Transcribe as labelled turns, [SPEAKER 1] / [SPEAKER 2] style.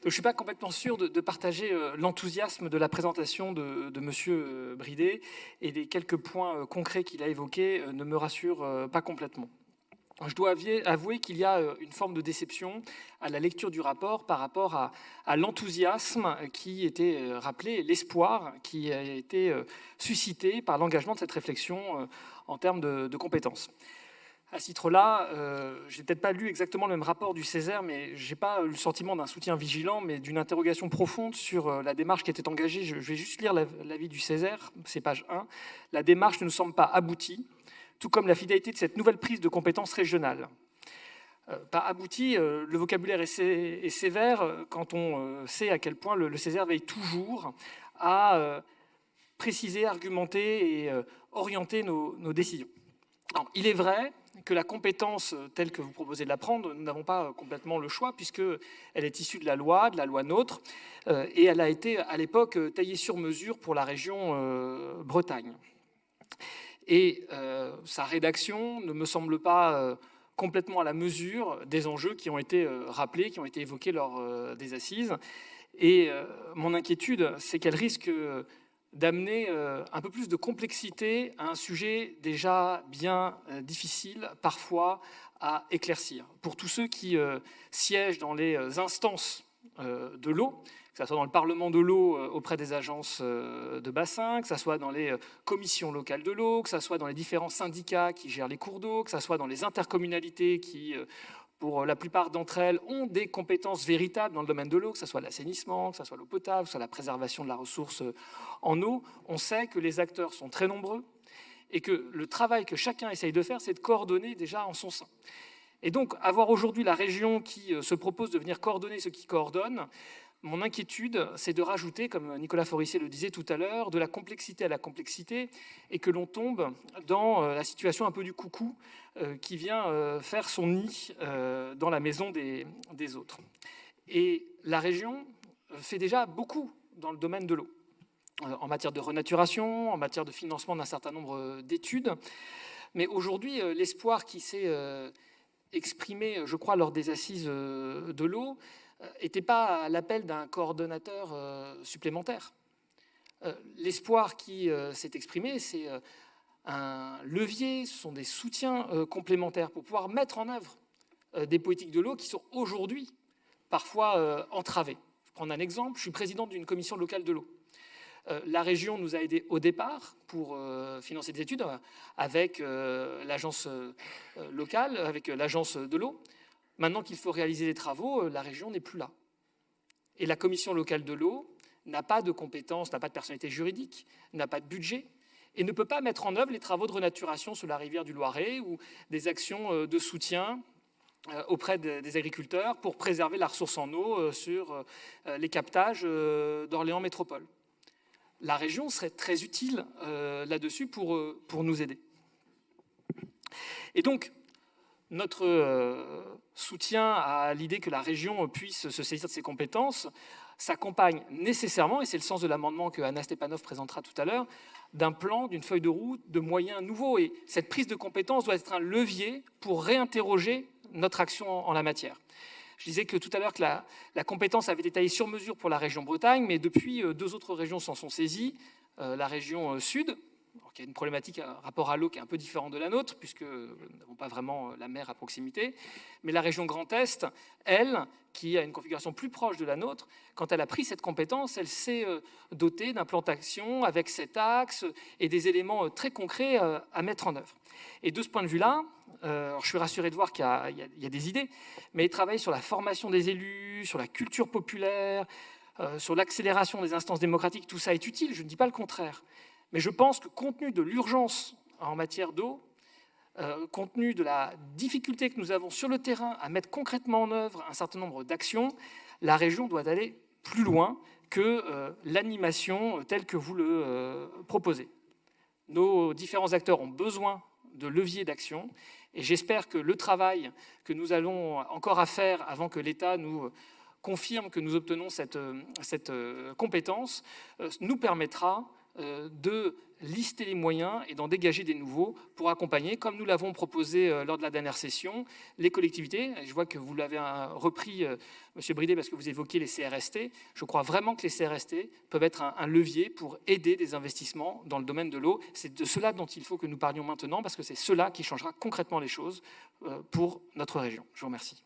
[SPEAKER 1] je ne suis pas complètement sûr de partager l'enthousiasme de la présentation de M. Bridet, et les quelques points concrets qu'il a évoqués ne me rassurent pas complètement. Je dois avouer qu'il y a une forme de déception à la lecture du rapport par rapport à l'enthousiasme qui était rappelé, l'espoir qui a été suscité par l'engagement de cette réflexion en termes de compétences. À ce titre-là, je n'ai peut-être pas lu exactement le même rapport du Césaire, mais je n'ai pas eu le sentiment d'un soutien vigilant, mais d'une interrogation profonde sur la démarche qui était engagée. Je vais juste lire l'avis du Césaire, c'est page 1. « La démarche ne nous semble pas aboutie, tout comme la finalité de cette nouvelle prise de compétences régionales. » Pas abouti, le vocabulaire est sévère quand on sait à quel point le Césaire veille toujours à préciser, argumenter et orienter nos décisions. Alors, il est vrai que la compétence telle que vous proposez de la prendre, nous n'avons pas complètement le choix, puisqu'elle est issue de la loi NOTRe, et elle a été à l'époque taillée sur mesure pour la région Bretagne. Et sa rédaction ne me semble pas complètement à la mesure des enjeux qui ont été rappelés, qui ont été évoqués lors des assises. Et mon inquiétude, c'est qu'elle risque d'amener un peu plus de complexité à un sujet déjà bien difficile, parfois, à éclaircir. Pour tous ceux qui siègent dans les instances de l'eau, que ce soit dans le Parlement de l'eau auprès des agences de bassin, que ce soit dans les commissions locales de l'eau, que ce soit dans les différents syndicats qui gèrent les cours d'eau, que ce soit dans les intercommunalités qui, pour la plupart d'entre elles, ont des compétences véritables dans le domaine de l'eau, que ce soit l'assainissement, que ce soit l'eau potable, que ce soit la préservation de la ressource en eau. On sait que les acteurs sont très nombreux et que le travail que chacun essaye de faire, c'est de coordonner déjà en son sein. Et donc, avoir aujourd'hui la région qui se propose de venir coordonner ce qui coordonne, mon inquiétude, c'est de rajouter, comme Nicolas Forissier le disait tout à l'heure, de la complexité à la complexité, et que l'on tombe dans la situation un peu du coucou qui vient faire son nid dans la maison des autres. Et la région fait déjà beaucoup dans le domaine de l'eau, en matière de renaturation, en matière de financement d'un certain nombre d'études. Mais aujourd'hui, l'espoir qui s'est exprimé, je crois, lors des assises de l'eau, n'était pas à l'appel d'un coordonnateur supplémentaire. L'espoir qui s'est exprimé, c'est un levier, ce sont des soutiens complémentaires pour pouvoir mettre en œuvre des politiques de l'eau qui sont aujourd'hui parfois entravées. Je prends un exemple, je suis président d'une commission locale de l'eau. La région nous a aidés au départ pour financer des études avec l'agence locale, avec l'agence de l'eau. Maintenant qu'il faut réaliser les travaux, la région n'est plus là. Et la commission locale de l'eau n'a pas de compétences, n'a pas de personnalité juridique, n'a pas de budget, et ne peut pas mettre en œuvre les travaux de renaturation sur la rivière du Loiret ou des actions de soutien auprès des agriculteurs pour préserver la ressource en eau sur les captages d'Orléans Métropole. La région serait très utile là-dessus pour nous aider. Et donc, notre soutien à l'idée que la région puisse se saisir de ses compétences s'accompagne nécessairement, et c'est le sens de l'amendement que Anna Stepanov présentera tout à l'heure, d'un plan, d'une feuille de route, de moyens nouveaux. Et cette prise de compétences doit être un levier pour réinterroger notre action en la matière. Je disais que tout à l'heure que la compétence avait été taillée sur mesure pour la région Bretagne, mais depuis, deux autres régions s'en sont saisies. La région Sud, qui a une problématique, un rapport à l'eau qui est un peu différent de la nôtre, puisque nous n'avons pas vraiment la mer à proximité, mais la région Grand Est, elle, qui a une configuration plus proche de la nôtre, quand elle a pris cette compétence, elle s'est dotée d'un plan d'action avec cet axe et des éléments très concrets à mettre en œuvre. Et de ce point de vue-là, je suis rassuré de voir qu'il y a des idées, mais travailler sur la formation des élus, sur la culture populaire, sur l'accélération des instances démocratiques, tout ça est utile, je ne dis pas le contraire. Mais je pense que compte tenu de l'urgence en matière d'eau, compte tenu de la difficulté que nous avons sur le terrain à mettre concrètement en œuvre un certain nombre d'actions, la région doit aller plus loin que l'animation telle que vous le proposez. Nos différents acteurs ont besoin de leviers d'action et j'espère que le travail que nous allons encore à faire avant que l'État nous confirme que nous obtenons cette compétence nous permettra de lister les moyens et d'en dégager des nouveaux pour accompagner, comme nous l'avons proposé lors de la dernière session, les collectivités. Je vois que vous l'avez repris, M. Bridet, parce que vous évoquiez les CRST. Je crois vraiment que les CRST peuvent être un levier pour aider des investissements dans le domaine de l'eau. C'est de cela dont il faut que nous parlions maintenant, parce que c'est cela qui changera concrètement les choses pour notre région. Je vous remercie.